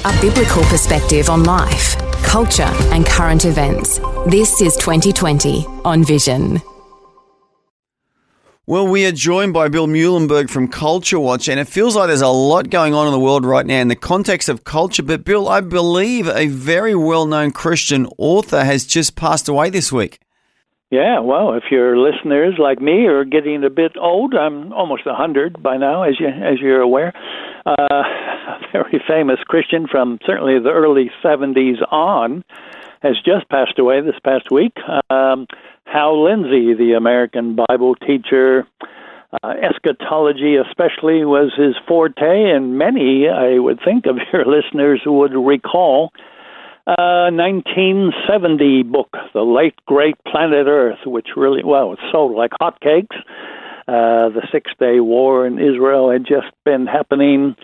A biblical perspective on life, culture and current events. This is 2020 on Vision. Well, we are joined by Bill Muehlenberg from Culture Watch, and it feels like there's a lot going on in the world right now in the context of culture. But Bill, I believe a very well-known Christian author has just passed away this week. Yeah, well, if your listeners like me are getting a bit old, I'm almost 100 by now, as you're aware. A very famous Christian from certainly the early 70s on has just passed away this past week. Hal Lindsey, the American Bible teacher, eschatology especially was his forte, and many, I would think, of your listeners would recall 1970 book, The Late Great Planet Earth, which really, it sold like hotcakes. The Six-Day War in Israel had just been happening.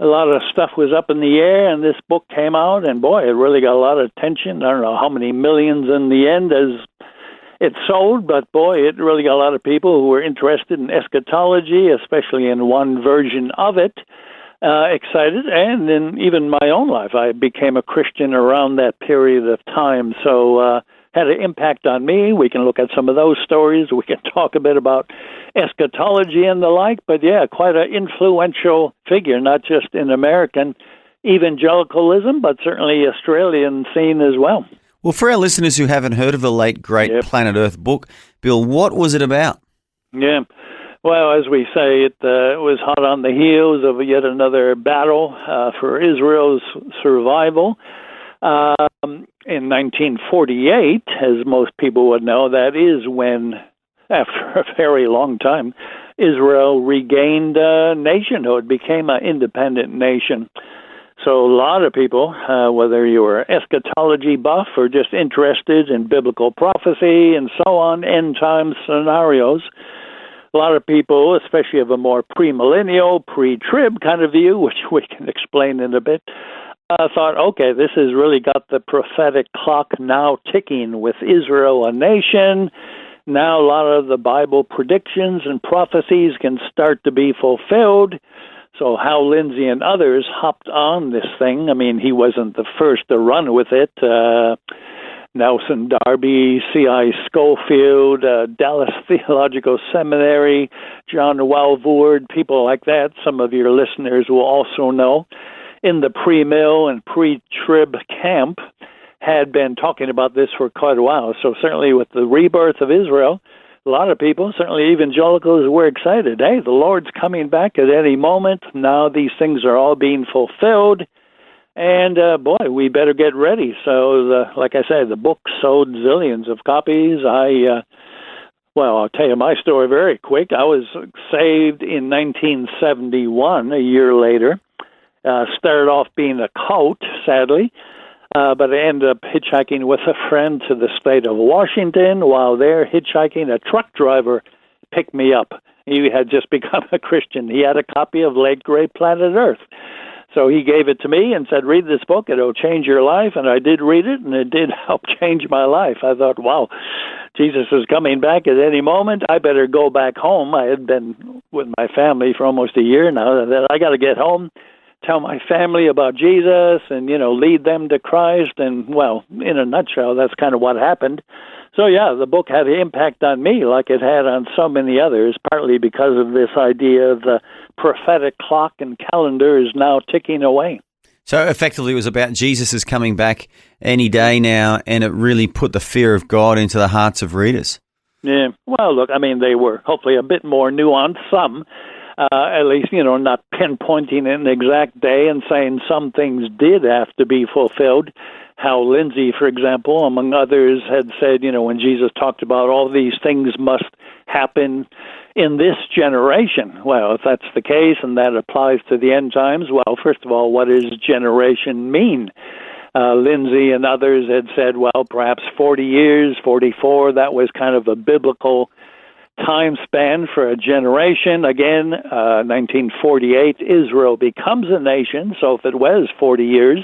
A lot of stuff was up in the air, and this book came out, and boy, it really got a lot of attention. I don't know how many millions in the end as it sold, but boy, it really got a lot of people who were interested in eschatology, especially in one version of it, excited. And in even my own life, I became a Christian around that period of time, so had an impact on me. We can look at some of those stories. We can talk a bit about eschatology and the like, but yeah, quite an influential figure, not just in American evangelicalism, but certainly Australian scene as well. Well, for our listeners who haven't heard of The Late Great Planet Earth book, Bill, what was it about? Yeah, well, as we say, it was hot on the heels of yet another battle for Israel's survival. In 1948, as most people would know, that is when, after a very long time, Israel regained nationhood, became an independent nation. So a lot of people, whether you were eschatology buff or just interested in biblical prophecy and so on, end time scenarios, a lot of people, especially of a more premillennial, pre-trib kind of view, which we can explain in a bit, thought, okay, this has really got the prophetic clock now ticking with Israel a nation. Now a lot of the Bible predictions and prophecies can start to be fulfilled. So Hal Lindsey and others hopped on this thing. I mean, he wasn't the first to run with it. Nelson Darby, C.I. Schofield, Dallas Theological Seminary, John Walvoord, people like that. Some of your listeners will also know. In the pre-mill and pre-trib camp, had been talking about this for quite a while. So certainly with the rebirth of Israel, a lot of people, certainly evangelicals, were excited. Hey, the Lord's coming back at any moment. Now these things are all being fulfilled. And, boy, we better get ready. So, like I said, the book sold zillions of copies. I'll tell you my story very quick. I was saved in 1971, a year later. Started off being a cult, sadly. But I ended up hitchhiking with a friend to the state of Washington. While there hitchhiking, a truck driver picked me up. He had just become a Christian. He had a copy of Late Great Planet Earth. So he gave it to me and said, read this book, it'll change your life. And I did read it, and it did help change my life. I thought, wow, Jesus is coming back at any moment. I better go back home. I had been with my family for almost a year now. That I got to get home, tell my family about Jesus and, lead them to Christ. And, well, in a nutshell, that's kind of what happened. So, yeah, the book had an impact on me like it had on so many others, partly because of this idea of the prophetic clock and calendar is now ticking away. So, effectively, it was about Jesus is coming back any day now, and it really put the fear of God into the hearts of readers. Yeah, well, look, I mean, they were hopefully a bit more nuanced, some. At least, not pinpointing an exact day and saying some things did have to be fulfilled. Hal Lindsey, for example, among others, had said, when Jesus talked about all these things must happen in this generation. Well, if that's the case and that applies to the end times, well, first of all, what does generation mean? Lindsey and others had said, well, perhaps 40 years, 44, that was kind of a biblical time span for a generation. Again, 1948, Israel becomes a nation, so if it was 40 years,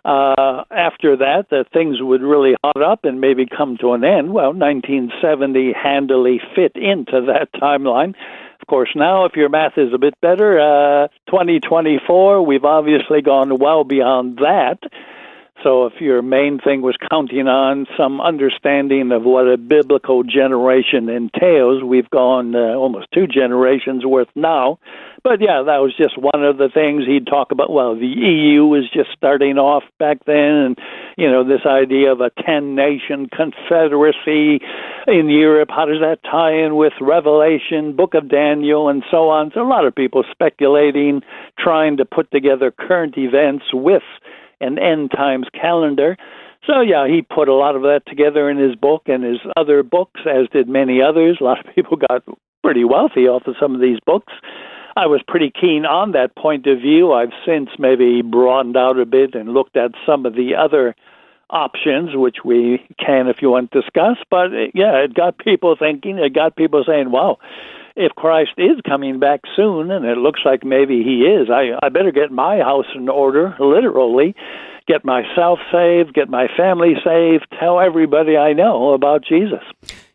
After that things would really hot up and maybe come to an end. Well, 1970 handily fit into that timeline. Of course, now, if your math is a bit better, 2024, we've obviously gone well beyond that. So if your main thing was counting on some understanding of what a biblical generation entails, we've gone almost 2 generations worth now. But yeah, that was just one of the things he'd talk about. Well, the EU was just starting off back then, and, this idea of a 10-nation confederacy in Europe, how does that tie in with Revelation, Book of Daniel, and so on? So a lot of people speculating, trying to put together current events with an end times calendar. So yeah, he put a lot of that together in his book and his other books, as did many others. A lot of people got pretty wealthy off of some of these books. I was pretty keen on that point of view. I've since maybe broadened out a bit and looked at some of the other options, which we can, if you want, discuss. But yeah, it got people thinking. It got people saying, wow, if Christ is coming back soon, and it looks like maybe he is, I better get my house in order, literally, get myself saved, get my family saved, tell everybody I know about Jesus.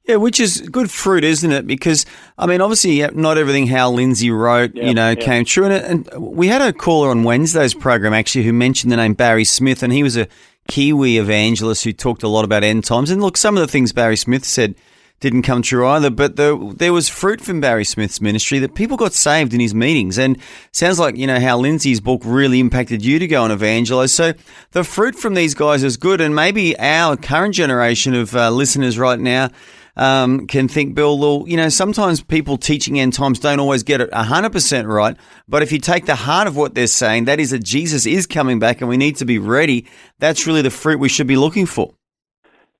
Yeah, which is good fruit, isn't it? Because, obviously, not everything Hal Lindsey wrote, came true. And we had a caller on Wednesday's program, actually, who mentioned the name Barry Smith, and he was a Kiwi evangelist who talked a lot about end times. And look, some of the things Barry Smith said didn't come true either, but there was fruit from Barry Smith's ministry that people got saved in his meetings. And sounds like, Hal Lindsey's book really impacted you to go and evangelize. So the fruit from these guys is good. And maybe our current generation of listeners right now can think, Bill, well, sometimes people teaching end times don't always get it 100% right. But if you take the heart of what they're saying, that is that Jesus is coming back and we need to be ready. That's really the fruit we should be looking for.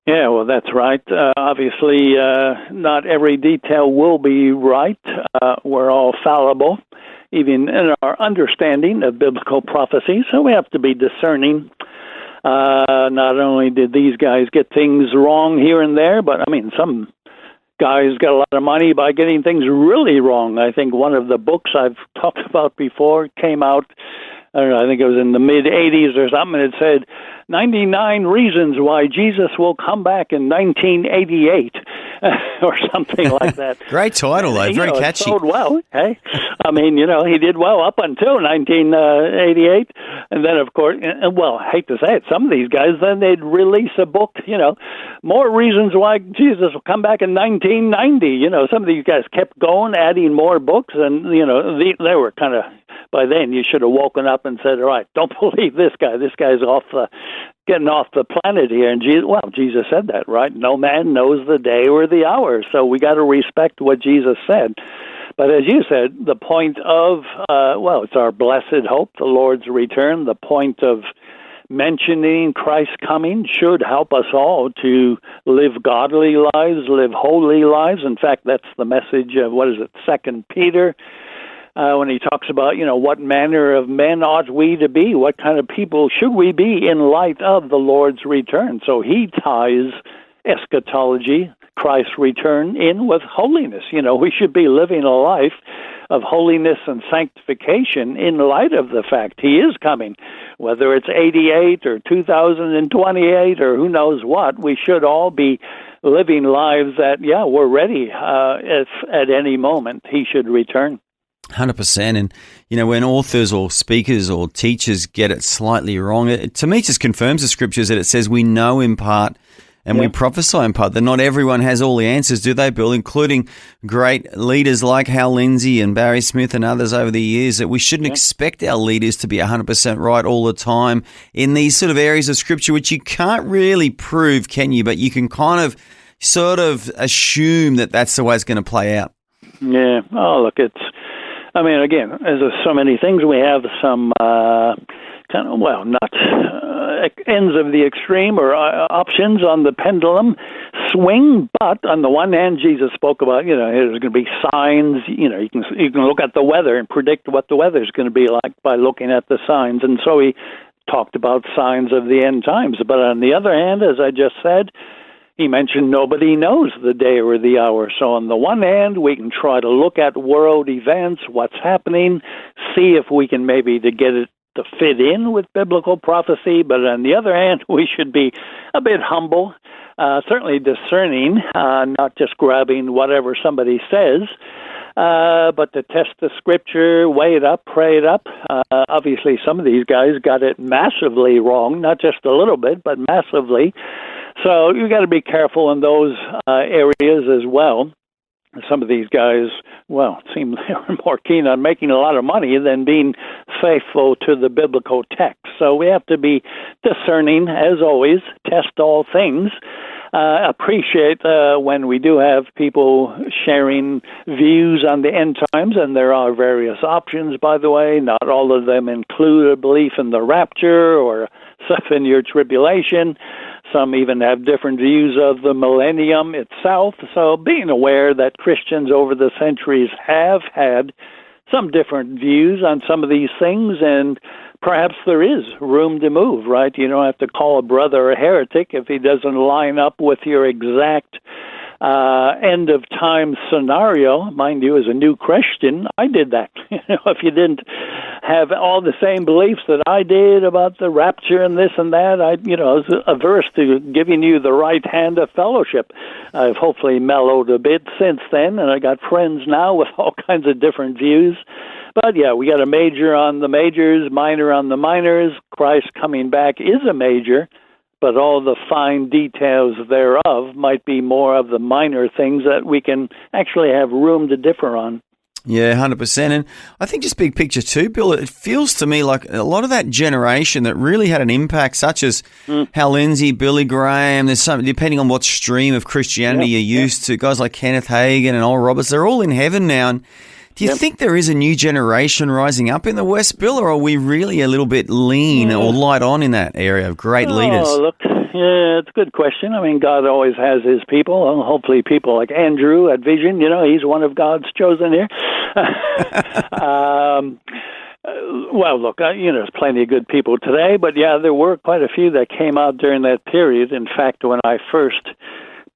Yeah, well, that's right. Obviously, not every detail will be right. We're all fallible, even in our understanding of biblical prophecy, so we have to be discerning. Not only did these guys get things wrong here and there, but, some guys got a lot of money by getting things really wrong. I think one of the books I've talked about before came out, I think it was in the mid-'80s or something, and it said 99 reasons why Jesus will come back in 1988 or something like that. Great title, though. Very catchy. It sold well, hey? He did well up until 1988. And then, of course, I hate to say it, some of these guys, then they'd release a book, more reasons why Jesus will come back in 1990. Some of these guys kept going, adding more books, and, they were kind of, by then you should have woken up and said, all right, don't believe this guy. This guy's getting off the planet here. And Jesus said that, right? No man knows the day or the hour. So we got to respect what Jesus said. But as you said, the point of, it's our blessed hope, the Lord's return. The point of mentioning Christ's coming should help us all to live godly lives, live holy lives. In fact, that's the message of, 2 Peter, when he talks about, what manner of men ought we to be? What kind of people should we be in light of the Lord's return? So he ties eschatology, Christ's return, in with holiness. We should be living a life of holiness and sanctification in light of the fact he is coming. Whether it's 88 or 2028 or who knows what, we should all be living lives that, we're ready if at any moment he should return. 100%. And, when authors or speakers or teachers get it slightly wrong, it to me just confirms the scriptures that it says we know in part and we prophesy in part, that not everyone has all the answers, do they, Bill? Including great leaders like Hal Lindsey and Barry Smith and others over the years, that we shouldn't expect our leaders to be 100% right all the time in these sort of areas of scripture, which you can't really prove, can you? But you can kind of sort of assume that that's the way it's going to play out. Yeah. Oh, look, again, as so many things, we have some not ends of the extreme or options on the pendulum swing. But on the one hand, Jesus spoke about, there's going to be signs. You can look at the weather and predict what the weather is going to be like by looking at the signs. And so he talked about signs of the end times. But on the other hand, as I just said, he mentioned nobody knows the day or the hour. So on the one hand, we can try to look at world events, what's happening, see if we can maybe to get it to fit in with biblical prophecy, but on the other hand, we should be a bit humble, certainly discerning, not just grabbing whatever somebody says, but to test the scripture, weigh it up, pray it up. Obviously, some of these guys got it massively wrong, not just a little bit, but massively. So you got to be careful in those areas as well. Some of these guys, well, it seemed they were more keen on making a lot of money than being faithful to the biblical text. So we have to be discerning, as always, test all things. Appreciate when we do have people sharing views on the end times, and there are various options, by the way. Not all of them include a belief in the rapture or 7-year tribulation. Some even have different views of the millennium itself. So being aware that Christians over the centuries have had some different views on some of these things, and perhaps there is room to move, right? You don't have to call a brother a heretic if he doesn't line up with your exact end-of-time scenario. Mind you, as a new Christian, I did that. If you didn't have all the same beliefs that I did about the rapture and this and that, I was averse to giving you the right hand of fellowship. I've hopefully mellowed a bit since then, and I got friends now with all kinds of different views. But yeah, we got a major on the majors, minor on the minors. Christ coming back is a major, but all the fine details thereof might be more of the minor things that we can actually have room to differ on. Yeah, 100%. And I think just big picture too, Bill, it feels to me like a lot of that generation that really had an impact, such as Hal Lindsey, Billy Graham, there's some, depending on what stream of Christianity you're used to, guys like Kenneth Hagin and Oral Roberts, they're all in heaven now. And do you think there is a new generation rising up in the West, Bill, or are we really a little bit lean or light on in that area of great leaders? Look, yeah, it's a good question. I mean, God always has his people. And hopefully people like Andrew at Vision, he's one of God's chosen here. Well, look, there's plenty of good people today, but yeah, there were quite a few that came out during that period. In fact, when I first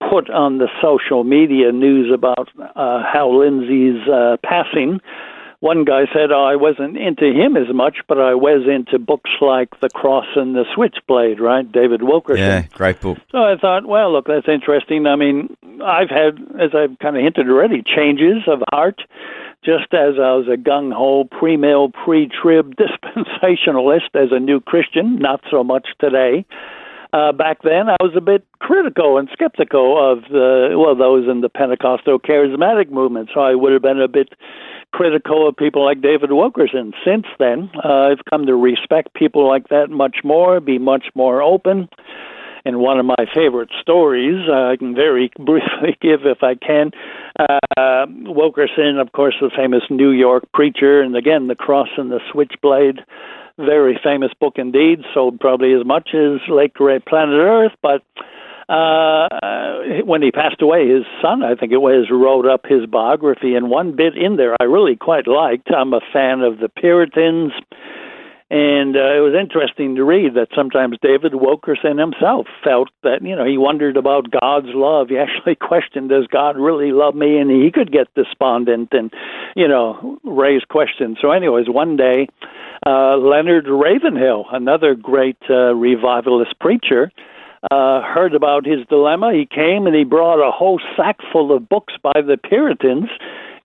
put on the social media news about Hal Lindsey's passing, one guy said, I wasn't into him as much, but I was into books like The Cross and the Switchblade, right? David Wilkerson. Yeah, great book. So I thought, well, look, that's interesting. I mean, I've had, as I've kind of hinted already, changes of heart. Just as I was a gung-ho, pre-mill, pre-trib dispensationalist as a new Christian, not so much today. Back then, I was a bit critical and skeptical of those in the Pentecostal charismatic movement, so I would have been a bit critical of people like David Wilkerson. Since then, I've come to respect people like that much more, be much more open. And one of my favorite stories, I can very briefly give if I can. Wilkerson, of course, the famous New York preacher, and again, The Cross and the Switchblade, very famous book indeed, sold probably as much as Late Great Planet Earth, but when he passed away, his son, I think it was, wrote up his biography, and one bit in there I really quite liked. I'm a fan of the Puritans, and it was interesting to read that sometimes David Wilkerson himself felt that, he wondered about God's love. He actually questioned, does God really love me? And he could get despondent and, raise questions. So anyways, one day, Leonard Ravenhill, another great revivalist preacher, heard about his dilemma. He came and he brought a whole sack full of books by the Puritans,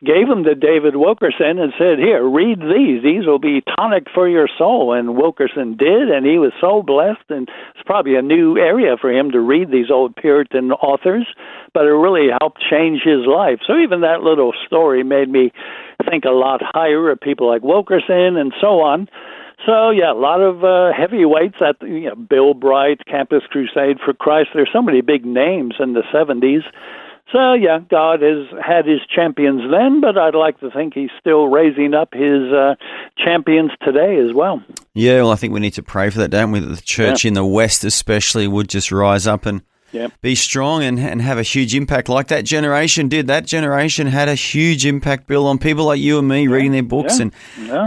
gave them to David Wilkerson and said, here, read these. These will be tonic for your soul. And Wilkerson did, and he was so blessed. And it's probably a new area for him to read these old Puritan authors, but it really helped change his life. So even that little story made me think a lot higher of people like Wilkerson and so on. So, yeah, a lot of heavyweights at Bill Bright, Campus Crusade for Christ. There's so many big names in the 70s. So, yeah, God has had his champions then, but I'd like to think he's still raising up his champions today as well. Yeah, well, I think we need to pray for that, don't we? That the church in the West especially would just rise up and be strong and have a huge impact like that generation did. That generation had a huge impact, Bill, on people like you and me reading their books and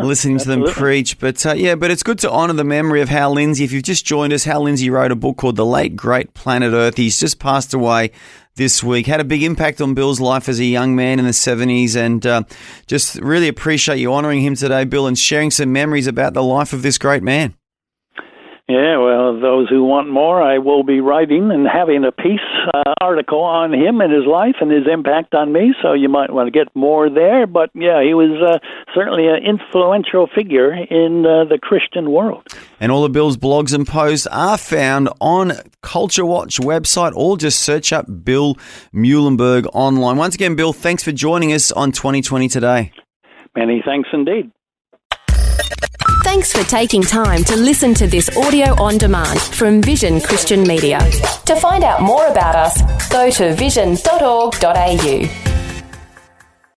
listening to them preach. But but it's good to honour the memory of Hal Lindsey. If you've just joined us, Hal Lindsey wrote a book called The Late Great Planet Earth. He's just passed away this week. Had a big impact on Bill's life as a young man in the 70s, and just really appreciate you honouring him today, Bill, and sharing some memories about the life of this great man. Yeah, well, those who want more, I will be writing and having a piece, article on him and his life and his impact on me, so you might want to get more there. But, yeah, he was certainly an influential figure in the Christian world. And all of Bill's blogs and posts are found on Culture Watch website, or just search up Bill Muehlenberg online. Once again, Bill, thanks for joining us on 2020 Today. Many thanks indeed. Thanks for taking time to listen to this audio on demand from Vision Christian Media. To find out more about us, go to vision.org.au.